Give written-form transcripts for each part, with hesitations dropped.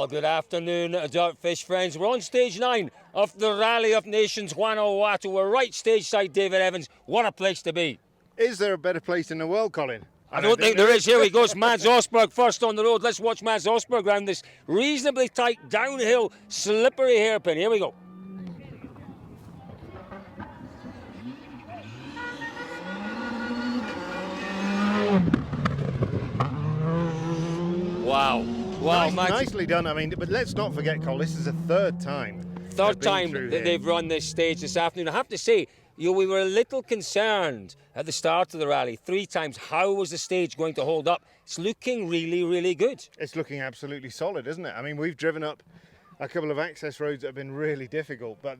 Well, good afternoon, Dirtfish friends. We're on stage 9 of the Rally of Nations Vanuatu. We're right stage side, David Evans. What a place to be. Is there a better place in the world, Colin? I don't think there is. Here he goes, Mads Osberg first on the road. Let's watch Mads Osberg around this reasonably tight, downhill, slippery hairpin. Here we go. Wow. Wow, nicely done. I mean, but let's not forget, Cole, this is the third time that they've run this stage this afternoon. I have to say, we were a little concerned at the start of the rally. 3 times, how was the stage going to hold up? It's looking really, really good. It's looking absolutely solid, isn't it? I mean, we've driven up a couple of access roads that have been really difficult, but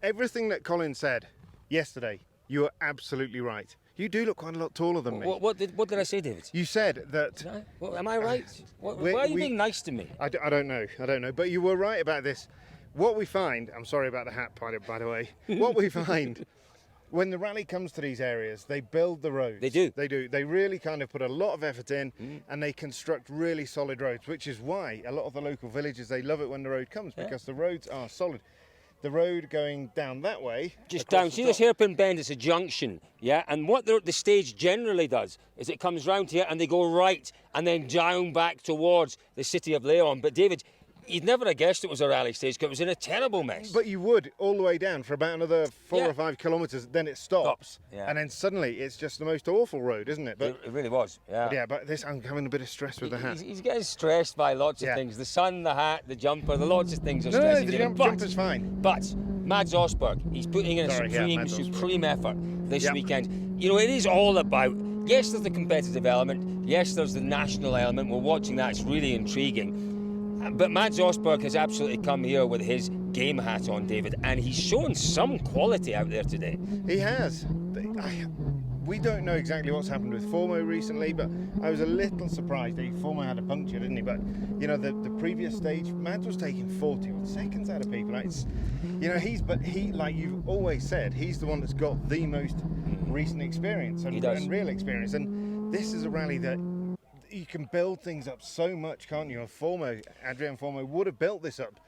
everything that Colin said yesterday, you were absolutely right. You do look quite a lot taller than me. What did I say, David? You said that... Am I right? Why are you being nice to me? I don't know. But you were right about this. What we find... I'm sorry about the hat, by the way. What we find, when the rally comes to these areas, they build the roads. They do. They do. They really kind of put a lot of effort in, and they construct really solid roads, which is why a lot of the local villages, they love it when the road comes, because the roads are solid. The road going down that way... Just down. See this hairpin bend? It's a junction, yeah? And what the stage generally does is it comes round here and they go right and then down back towards the city of Leon. But, David, you'd never have guessed it was a rally stage because it was in a terrible mess. But you would, all the way down for about another 4 or 5 kilometres, then it stops. And then suddenly it's just the most awful road, isn't it? But it really was, yeah. But this, I'm having a bit of stress with the hat. He's getting stressed by lots of things. The sun, the hat, the jumper, the lots of things are stressing. No, the jumper's fine. But Mads Osberg, he's putting in a supreme effort this weekend. You know, it is all about, yes, there's the competitive element. Yes, there's the national element. We're watching that. It's really intriguing. But Mads Osberg has absolutely come here with his game hat on, David, and he's shown some quality out there today. He has. We don't know exactly what's happened with Formo recently, but I was a little surprised. Formo had a puncture, didn't he? But, you know, the previous stage, Mads was taking 40 seconds out of people. It's, you know, he, like you've always said, he's the one that's got the most recent experience and real experience. And this is a rally that you can build things up so much, can't you? And Adrian Formo would have built this up.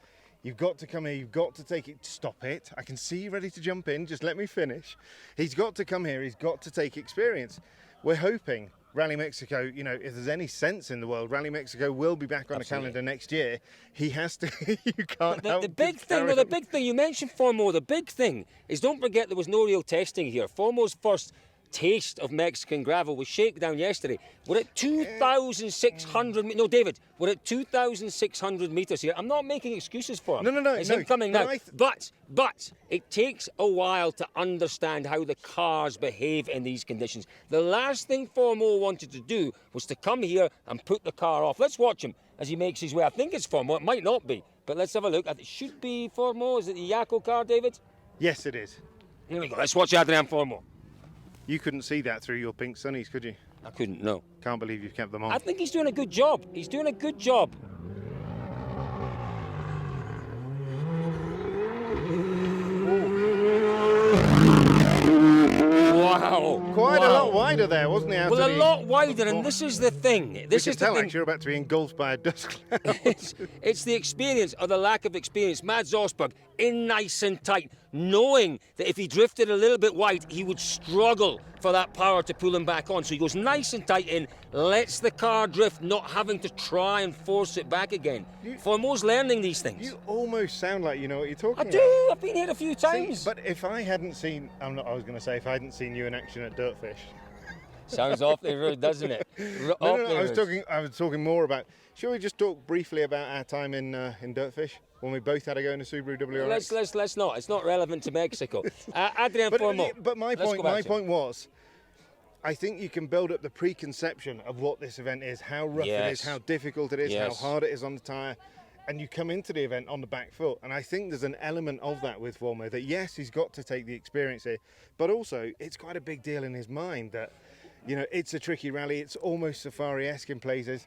You've got to come here, you've got to take it, stop it. I can see you ready to jump in, just let me finish. He's got to come here, he's got to take experience. We're hoping Rally Mexico, you know, if there's any sense in the world, Rally Mexico will be back on the calendar next year. He has to, you can't help the big thing, you mentioned Formo, the big thing is don't forget there was no real testing here. Formo's first taste of Mexican gravel was shakedown yesterday. We're at 2,600. No, David, we're at 2,600 metres here. I'm not making excuses for him. No. It's him coming now. But it takes a while to understand how the cars behave in these conditions. The last thing Formo wanted to do was to come here and put the car off. Let's watch him as he makes his way. I think it's Formo. It might not be, but let's have a look. It should be Formo. Is it the Yako car, David? Yes, it is. Here we go. Let's watch Adrian Formo. You couldn't see that through your pink sunnies, could you? I couldn't, no. Can't believe you've kept them on. I think he's doing a good job. He's doing a good job. Wow. Quite a lot wider there, wasn't he? Well, a lot wider, and this is the thing. This is the thing. You're about to be engulfed by a dust cloud. It's the experience or the lack of experience. Mads Osberg in nice and tight, knowing that if he drifted a little bit wide, he would struggle for that power to pull him back on. So he goes nice and tight in, lets the car drift, not having to try and force it back again. Formo's learning these things. You almost sound like you know what you're talking about. I do. I've been here a few times. See, but if I hadn't seen, if I hadn't seen you in action at Dirtfish. Sounds awfully rude, doesn't it? No, I was talking more about. Shall we just talk briefly about our time in Dirtfish when we both had to go in a Subaru WRX? Let's not. It's not relevant to Mexico. Adrian Formo. But my point was, I think you can build up the preconception of what this event is, how rough it is, how difficult it is, how hard it is on the tyre, and you come into the event on the back foot. And I think there's an element of that with Formo, that yes, he's got to take the experience here, but also it's quite a big deal in his mind that, you know, it's a tricky rally, it's almost safari-esque in places.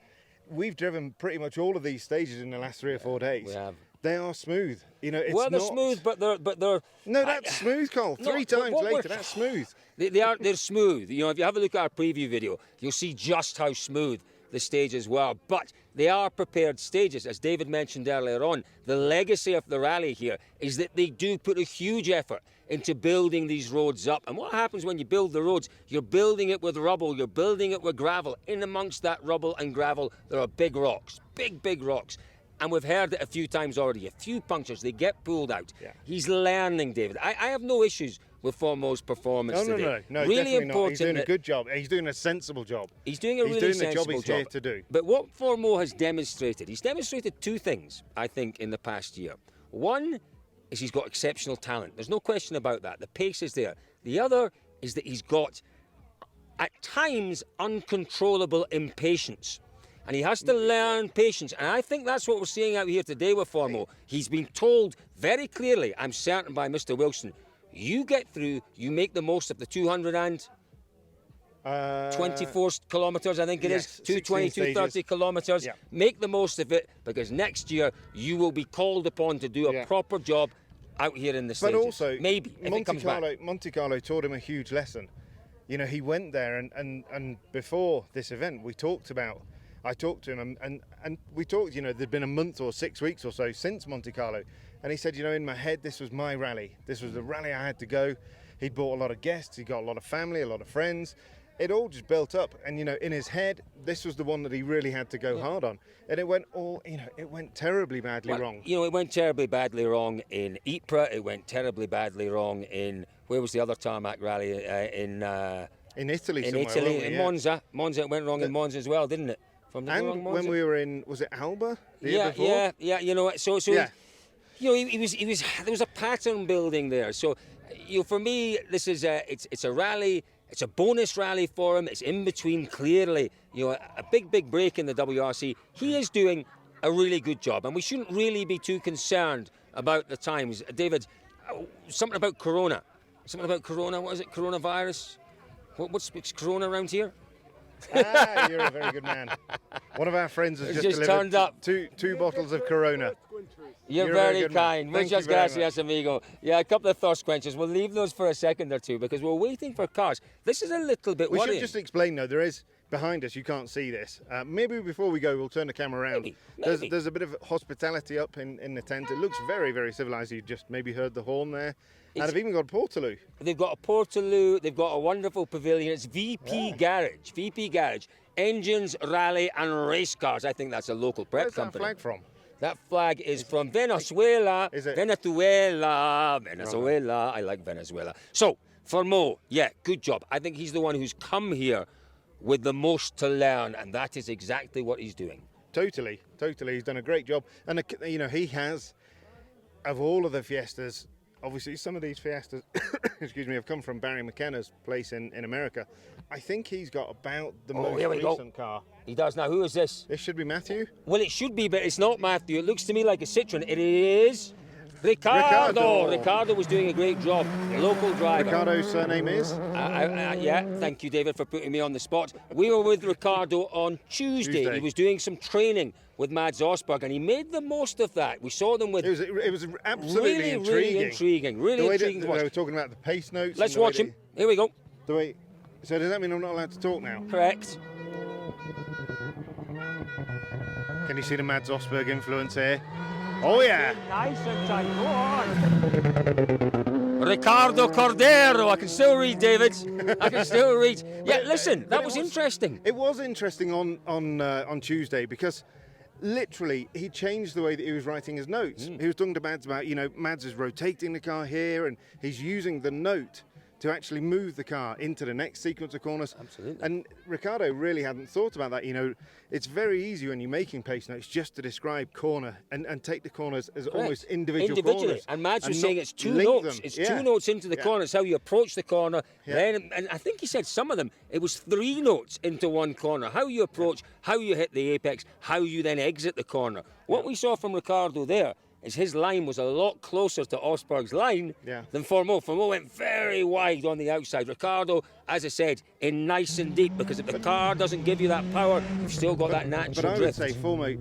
We've driven pretty much all of these stages in the last 3 or 4 days. We have. They are smooth. You know, it's they're smooth, but they're. No, that's smooth, Cole. Three times later, that's smooth. They're smooth. You know, if you have a look at our preview video, you'll see just how smooth the stage as well. But they are prepared stages. As David mentioned earlier on, the legacy of the rally here is that they do put a huge effort into building these roads up. And what happens when you build the roads? You're building it with rubble, you're building it with gravel. In amongst that rubble and gravel, there are big rocks, big rocks. And we've heard it a few times already, a few punctures, they get pulled out. Yeah. He's learning, David. I have no issues with Formo's performance today. No, really definitely important. not. He's doing a good job. He's doing a sensible job. He's doing a really sensible job. He's doing the job he's here to do. But what Formo has demonstrated, he's demonstrated two things, I think, in the past year. One is he's got exceptional talent. There's no question about that. The pace is there. The other is that he's got, at times, uncontrollable impatience. And he has to learn patience. And I think that's what we're seeing out here today with Formo. He's been told very clearly, I'm certain, by Mr. Wilson, you get through, you make the most of the 224 kilometres, I think it is, 220, 230 kilometres. Yeah. Make the most of it, because next year you will be called upon to do a proper job out here in the stages. But also, maybe, if it comes back. Monte Carlo taught him a huge lesson. You know, he went there and before this event, I talked to him and we talked, you know, there'd been a month or 6 weeks or so since Monte Carlo. And he said, you know, in my head, this was my rally. This was the rally I had to go. He'd brought a lot of guests. He got a lot of family, a lot of friends. It all just built up. And, you know, in his head, this was the one that he really had to go hard on. And it went it went terribly badly wrong. You know, it went terribly badly wrong in Ypres. It went terribly badly wrong in, where was the other tarmac rally? In Italy somewhere. In Italy, in Monza. Monza, it went wrong in Monza as well, didn't it? And when we were in, was it Alba? The year before? Yeah. You know, so yeah. You know, he was. There was a pattern building there. So, you know, for me, this is it's a rally. It's a bonus rally for him. It's in between, clearly, you know, a big break in the WRC. He is doing a really good job, and we shouldn't really be too concerned about the times. David, something about Corona. What is it? Coronavirus? What's Corona around here? You're a very good man. One of our friends has just delivered turned up two bottles of Corona. You're very kind. Muchas gracias, amigo. Yeah, a couple of thirst quenchers. We'll leave those for a second or two because we're waiting for cars. This is a little bit worrying. We should just explain, though, there is behind us, you can't see this. Maybe before we go, we'll turn the camera around. Maybe. There's a bit of hospitality up in the tent. It looks very, very civilised. You just maybe heard the horn there. And they've even got a Portaloo. They've got a Portaloo. They've got a wonderful pavilion. It's VP Garage. Engines, rally and race cars. I think that's a local prep company. Where's that flag from? That flag is from Venezuela. Is it? Venezuela. I like Venezuela. So, for Mo, good job. I think he's the one who's come here with the most to learn, and that is exactly what he's doing. Totally. He's done a great job. And, you know, he has, of all of the Fiestas, obviously some of these Fiestas, excuse me, have come from Barry McKenna's place in America. I think he's got about the most recent car. He does now. Who is this? This should be Matthew. Well, it should be, but it's not Matthew. It looks to me like a Citroen. It is Ricardo. Ricardo was doing a great job. Local driver. Ricardo's surname is? Thank you, David, for putting me on the spot. We were with Ricardo on Tuesday. He was doing some training with Mads Osberg, and he made the most of that. We saw them with... It was absolutely intriguing. Really intriguing to watch. They were talking about the pace notes. Let's watch him. Here we go. So does that mean I'm not allowed to talk now? Correct. Can you see the Mads Osberg influence here? Oh, yeah. Nice and tight. Go on. Ricardo Cordero. I can still read, David. I can still read. Yeah, listen, that was interesting. It was interesting on Tuesday because literally he changed the way that he was writing his notes. He was talking to Mads about, you know, Mads is rotating the car here and he's using the note to actually move the car into the next sequence of corners. Absolutely. And Ricardo really hadn't thought about that. You know, it's very easy when you're making pace notes just to describe corner and take the corners as almost individually. Corners. And Mads was saying it's two notes. It's two notes into the corner. It's how you approach the corner. Then, and I think he said some of them, it was 3 notes into one corner. How you approach, how you hit the apex, how you then exit the corner. What we saw from Ricardo there is his line was a lot closer to Osberg's line than Formo. Formo went very wide on the outside. Ricardo, as I said, in nice and deep, because if the car doesn't give you that power, you've still got that natural drift. But I would say Formo,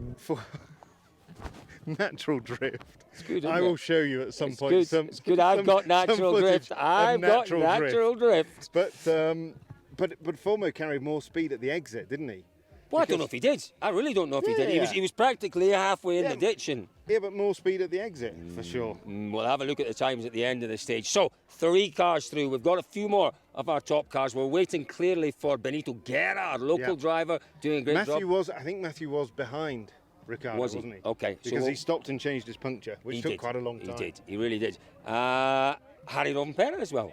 natural drift. It's good, I will show you at some point. It's good. I've got natural drift. I've got natural drift. But Formo carried more speed at the exit, didn't he? Well, I don't know if he did. I really don't know if he did. He was practically halfway in the ditch. Yeah, but more speed at the exit, for sure. We'll have a look at the times at the end of the stage. So, 3 cars through. We've got a few more of our top cars. We're waiting clearly for Benito Guerra, our local driver, doing a great job. I think Matthew was behind Ricardo, wasn't he? Okay. Because he stopped and changed his puncture, which took quite a long time. He did. He really did. Harry Rovanpera as well.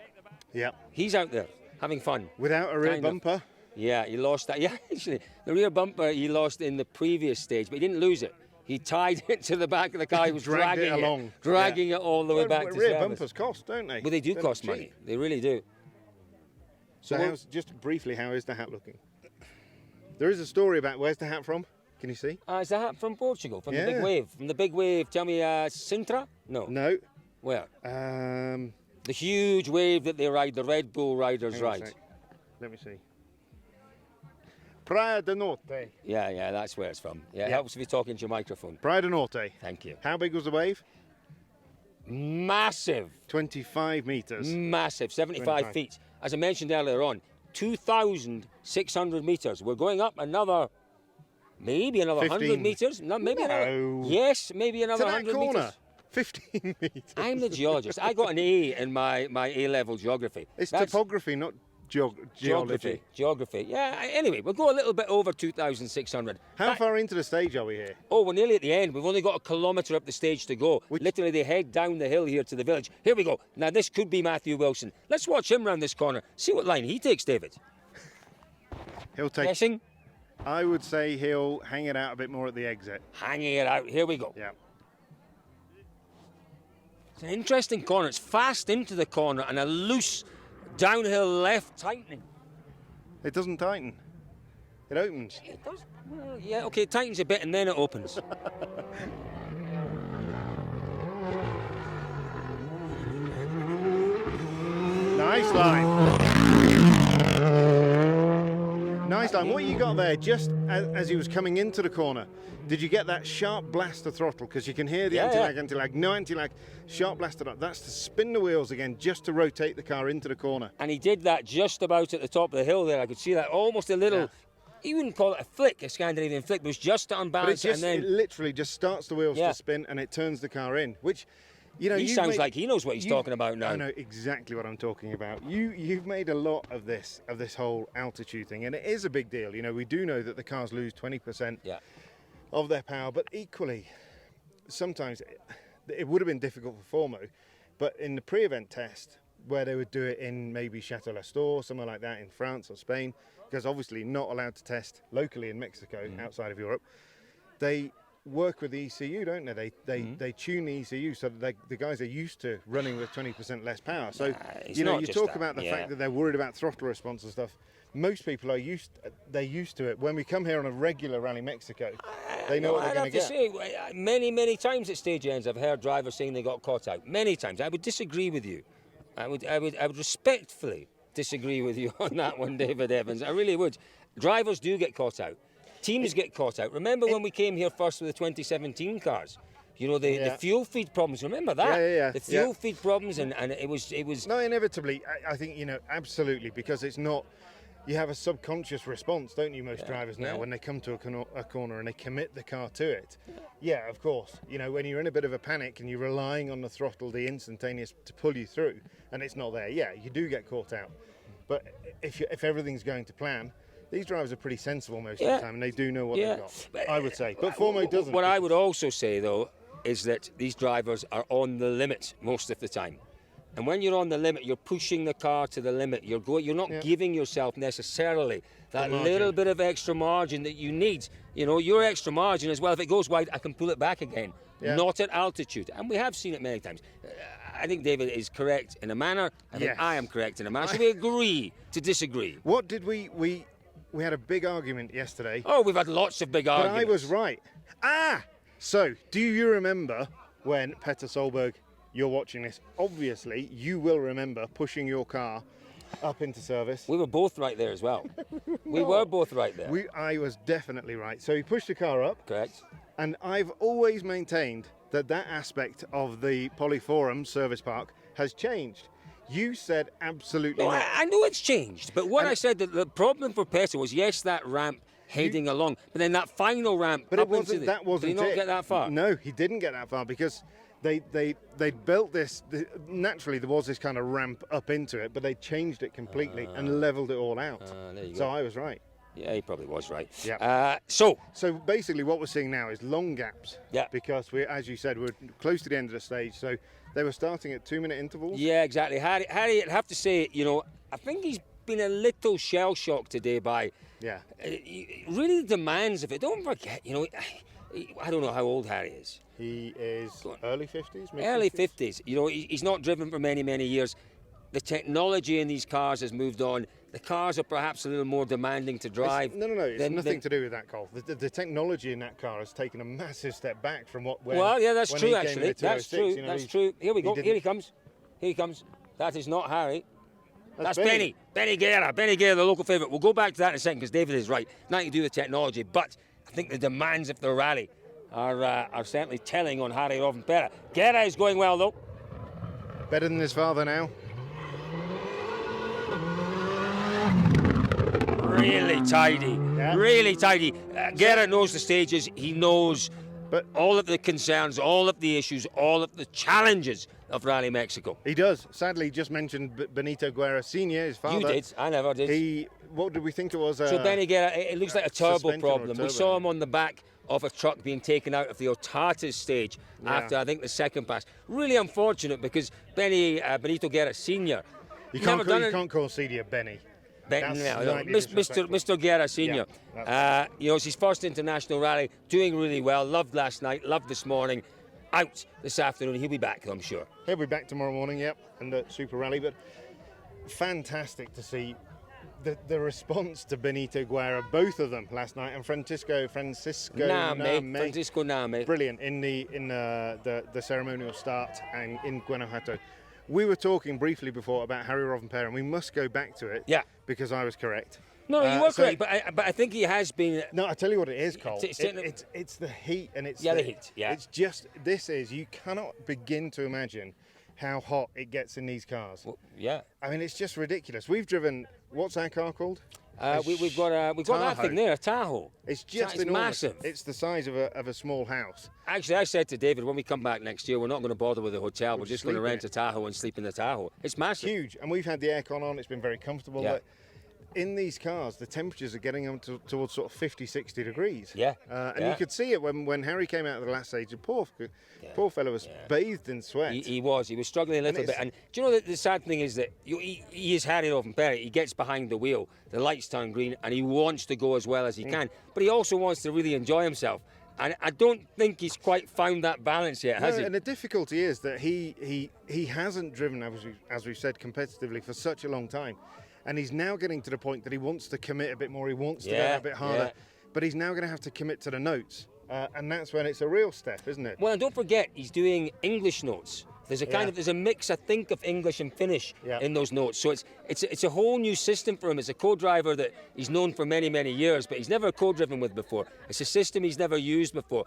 Yeah. He's out there having fun. Without a rear bumper. Yeah, he lost that. Yeah, actually, the rear bumper he lost in the previous stage, but he didn't lose it. He tied it to the back of the car. He was dragging it all the way back to rear service. bumpers cost, don't they? Well, they do cost money. They really do. So, just briefly, how is the hat looking? There is a story about where's the hat from? Can you see? It's the hat from Portugal, from the big wave. From the big wave. Tell me, Sintra? No. No. Where? The huge wave that they ride, the Red Bull riders ride. Let me see. Praia do Norte. Yeah, that's where it's from. Yeah, it helps if you talk into your microphone. Praia do Norte. Thank you. How big was the wave? Massive. 25 metres. Massive, 75 feet. As I mentioned earlier on, 2,600 metres. We're going up maybe another 100 metres. No, maybe another. Yes, maybe another 100 metres. 15 metres. I'm the geologist. I got an A in my A-level geography. It's topography, not geology. Geography. Yeah, anyway, we'll go a little bit over 2,600. How far into the stage are we here? Oh, we're nearly at the end. We've only got a kilometre up the stage to go. Literally, they head down the hill here to the village. Here we go. Now, this could be Matthew Wilson. Let's watch him round this corner. See what line he takes, David. He'll take... Guessing? I would say he'll hang it out a bit more at the exit. Hanging it out. Here we go. Yeah. It's an interesting corner. It's fast into the corner and a loose downhill left tightening. It doesn't tighten. It opens. It does. Well, yeah, okay, it tightens a bit and then it opens. Nice line. Nice line. What you got there, just as he was coming into the corner, did you get that sharp blast of throttle? Because you can hear the anti-lag, no anti-lag, sharp blast of that. That's to spin the wheels again, just to rotate the car into the corner. And he did that just about at the top of the hill there. I could see that, almost a little, you wouldn't call it a flick, a Scandinavian flick, but it was just to unbalance it. It literally just starts the wheels to spin and it turns the car in, which... You know, he sounds like he knows what he's talking about now. I know exactly what I'm talking about. You've made a lot of this whole altitude thing, and it is a big deal. You know, we do know that the cars lose 20% of their power, but equally, sometimes it would have been difficult for Formo, but in the pre-event test, where they would do it in maybe Chateau Lastore, somewhere like that in France or Spain, because obviously not allowed to test locally in Mexico, outside of Europe, they work with the ECU, don't they? They tune the ECU so that the guys are used to running with 20% less power. So you talk about the fact that they're worried about throttle response and stuff. Most people are used to it. When we come here on a regular Rally Mexico, they know what they're going to get. Say, many times at stage ends, I've heard drivers saying they got caught out. Many times. I would disagree with you. I would respectfully disagree with you on that one, David Evans. I really would. Drivers do get caught out. Teams get caught out. Remember when we came here first with the 2017 cars? You know, the fuel feed problems. Remember that? The fuel feed problems, and it was... No, inevitably, I think, absolutely, because it's not... You have a subconscious response, don't you, most drivers now, when they come to a corner and they commit the car to it. Yeah, of course. When you're in a bit of a panic and you're relying on the throttle, the instantaneous, to pull you through, and it's not there, you do get caught out. But if everything's going to plan... These drivers are pretty sensible most of the time, and they do know what they've got, I would say. But Formo doesn't. What I would also say, though, is that these drivers are on the limit most of the time. And when you're on the limit, you're pushing the car to the limit. You're not giving yourself necessarily that little bit of extra margin that you need. Your extra margin as well. If it goes wide, I can pull it back again. Not at altitude. And we have seen it many times. I think David is correct in a manner. I think I am correct in a manner. So we agree to disagree. What did we had a big argument yesterday. Oh, we've had lots of big arguments. But I was right. So, do you remember when Petter Solberg, you're watching this, obviously you will remember pushing your car up into service. We were both right there as well. We were both right there. I was definitely right. So he pushed the car up. Correct. And I've always maintained that aspect of the Polyforum service park has changed. You said absolutely not. I know it's changed, but what I said, that the problem for Petter was, yes, that ramp heading along. But then that final ramp, but up it wasn't. into That wasn't. Did he not get that far? No, he didn't get that far because they built this. Naturally, there was this kind of ramp up into it, but they changed it completely and leveled it all out. There you so go. I was right. Yeah, he probably was right. Yeah. So basically, what we're seeing now is long gaps. Yeah. Because as you said, we're close to the end of the stage. So they were starting at 2-minute intervals. Yeah, exactly. Harry, I'd have to say, I think he's been a little shell shocked today by really the demands of it. Don't forget, I don't know how old Harry is. He is early 50s, mid-50s? Early 50s. He's not driven for many, many years. The technology in these cars has moved on. The cars are perhaps a little more demanding to drive. No. It's nothing to do with that, Cole. The technology in that car has taken a massive step back from what. That's true. Actually, that's true. That's true. Here we go. Here he comes. That is not Harry. That's Benny. Benny Guerra, the local favourite. We'll go back to that in a second because David is right. Nothing to do with technology, but I think the demands of the rally are certainly telling on Harry Rovanpera. Guerra is going well though. Better than his father now. Really tidy. Yeah. Really tidy. Guerra knows the stages. He knows all of the concerns, all of the issues, all of the challenges of Rally Mexico. He does. Sadly, he just mentioned Benito Guerra Sr., his father. You did. I never did. What did we think it was? So Benny Guerra, it looks like a turbo problem. Turbo. We saw him on the back of a truck being taken out of the Otates stage after, I think, the second pass. Really unfortunate because Benito Guerra Sr. You can't call Senior Benny. Mr. Guerra Senior. It's his first international rally, doing really well. Loved last night, loved this morning. Out this afternoon. He'll be back, I'm sure. He'll be back tomorrow morning, yep, and the Super Rally. But fantastic to see the response to Benito Guerra, both of them last night, and Francisco Name. Brilliant in the ceremonial start and in Guanajuato. We were talking briefly before about Harry Rovanpera, and we must go back to it. Yeah. Because I was correct. No, you were correct, but I think he has been. No, I tell you what it is, Cole. It's the heat, and it's the heat. Yeah. It's just you cannot begin to imagine how hot it gets in these cars. Well, yeah. I mean, it's just ridiculous. We've driven. What's our car called? We've got that thing there, a Tahoe. It's just it's enormous. Massive. It's the size of a small house. Actually, I said to David, when we come back next year, we're not going to bother with the hotel. We're just going to rent a Tahoe and sleep in the Tahoe. It's massive. Huge, and we've had the aircon on. It's been very comfortable. Yeah. But in these cars, the temperatures are getting them towards sort of 50, 60 degrees. Yeah. And you could see it when Harry came out of the last stage. The poor fellow was bathed in sweat. He was struggling a little bit. And do you know that the sad thing is that he is Harry Rovanpera. He gets behind the wheel, the lights turn green, and he wants to go as well as he can. But he also wants to really enjoy himself. And I don't think he's quite found that balance yet, has he? And the difficulty is that he hasn't driven, as we've said, competitively for such a long time. And he's now getting to the point that he wants to commit a bit more. He wants to go a bit harder. But he's now going to have to commit to the notes. And that's when it's a real step, isn't it? Well, and don't forget, he's doing English notes. There's a mix, I think, of English and Finnish in those notes. So it's a whole new system for him. It's a co-driver that he's known for many, many years, but he's never co-driven with before. It's a system he's never used before.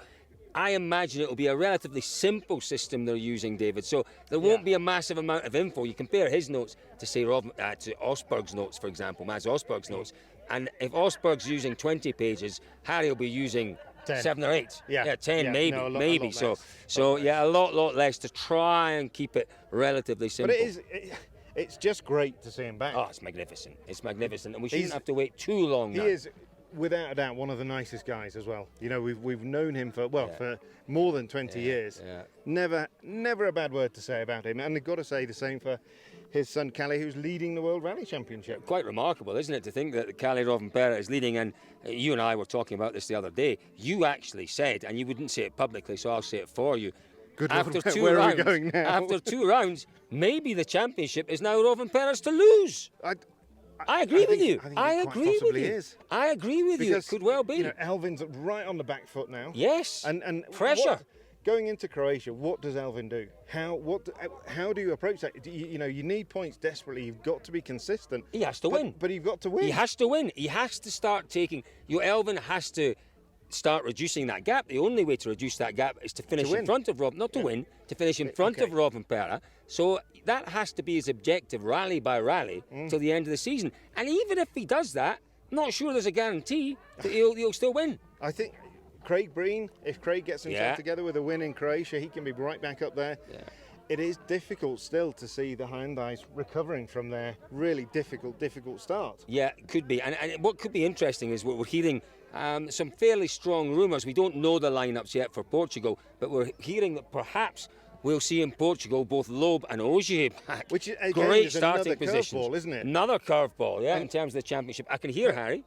I imagine it will be a relatively simple system they're using, David. So there won't be a massive amount of info. You compare his notes to, say, to Osberg's notes, for example, Mads Osberg's notes. And if Osberg's using 20 pages, Harry will be using 10. 7 or 8. 10 maybe. No, maybe. A lot less to try and keep it relatively simple. But it's just great to see him back. Oh, it's magnificent. It's magnificent. And we shouldn't have to wait too long now. He is, without a doubt, one of the nicest guys as well. You know, we've known him for more than 20 years. Yeah. Never a bad word to say about him. And I've got to say the same for his son Callie, who's leading the World Rally Championship. Quite remarkable, isn't it, to think that Callie Rovanpera is leading? And you and I were talking about this the other day. You actually said, and you wouldn't say it publicly, so I'll say it for you. Good after Lord, 2 where rounds, are we going now? After 2 rounds, maybe the championship is now Rovanpera's to lose. I agree with you. I agree with you. I agree with you. It could well be. You know, Elvin's right on the back foot now. Yes. And pressure. Going into Croatia, what does Elvin do? How do you approach that? You need points desperately. You've got to be consistent. He has to win. But you've got to win. He has to win. He has to start taking. Elvin has to start reducing that gap. The only way to reduce that gap is to finish in front of Rob, not to win, to finish in front of Rovanpera. So that has to be his objective, rally by rally, till the end of the season. And even if he does that, Not sure there's a guarantee that he'll still win. I think Craig Breen, if Craig gets himself together with a win in Croatia, he can be right back up there. Yeah. It is difficult still to see the Hyundais recovering from their really difficult start. Yeah, it could be. And what could be interesting is what we're hearing some fairly strong rumours. We don't know the lineups yet for Portugal, but we're hearing that perhaps we'll see in Portugal both Loeb and Ogier back. Which again, great is starting another positions. curveball, isn't it? Another curveball, yeah, in terms of the championship. I can hear Harry.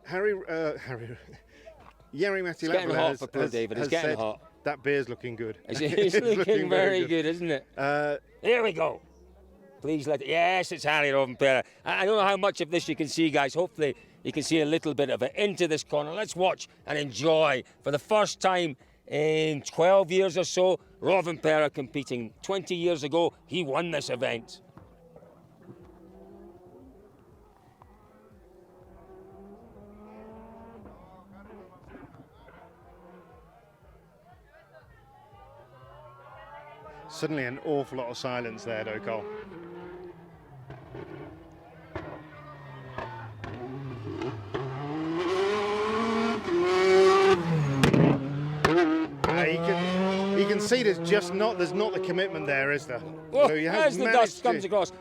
Jari It's getting hot for poor David. It's getting hot. That beer's looking good. It's looking very good, isn't it? Here we go. Please let it. Yes, it's Harry Rovanpera. I don't know how much of this you can see, guys. Hopefully you can see a little bit of it into this corner. Let's watch and enjoy for the first time in 12 years or so. Rovanpera competing. 20 years ago, he won this event. Suddenly an awful lot of silence there, though, Cole. You can see there's not the commitment there, is there? Oh, so as the dust comes across.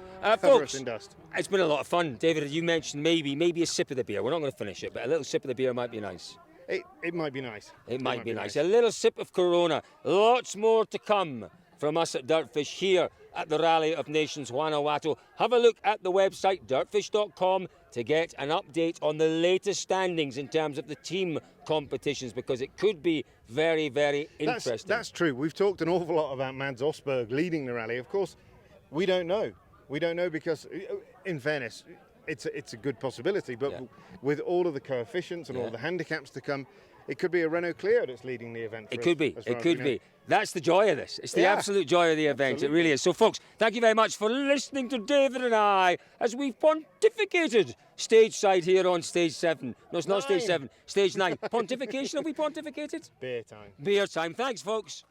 Folks, in dust. It's been a lot of fun. David, you mentioned maybe a sip of the beer. We're not going to finish it, but a little sip of the beer might be nice. It might be nice. It might be nice. A little sip of Corona. Lots more to come from us at Dirtfish here at the Rally of Nations Vanuatu. Have a look at the website dirtfish.com to get an update on the latest standings in terms of the team competitions, because it could be very, very interesting. That's true. We've talked an awful lot about Mads Osberg leading the rally. Of course, we don't know. We don't know because, in fairness, it's a good possibility, but with all of the coefficients and all the handicaps to come, it could be a Renault Clio that's leading the event. It could be. That's the joy of this. It's the absolute joy of the event. Absolutely. It really is. So, folks, thank you very much for listening to David and I as we've pontificated stage side here on stage 7. No, it's not stage 7, stage 9. Pontification, have we pontificated? Beer time. Beer time. Thanks, folks.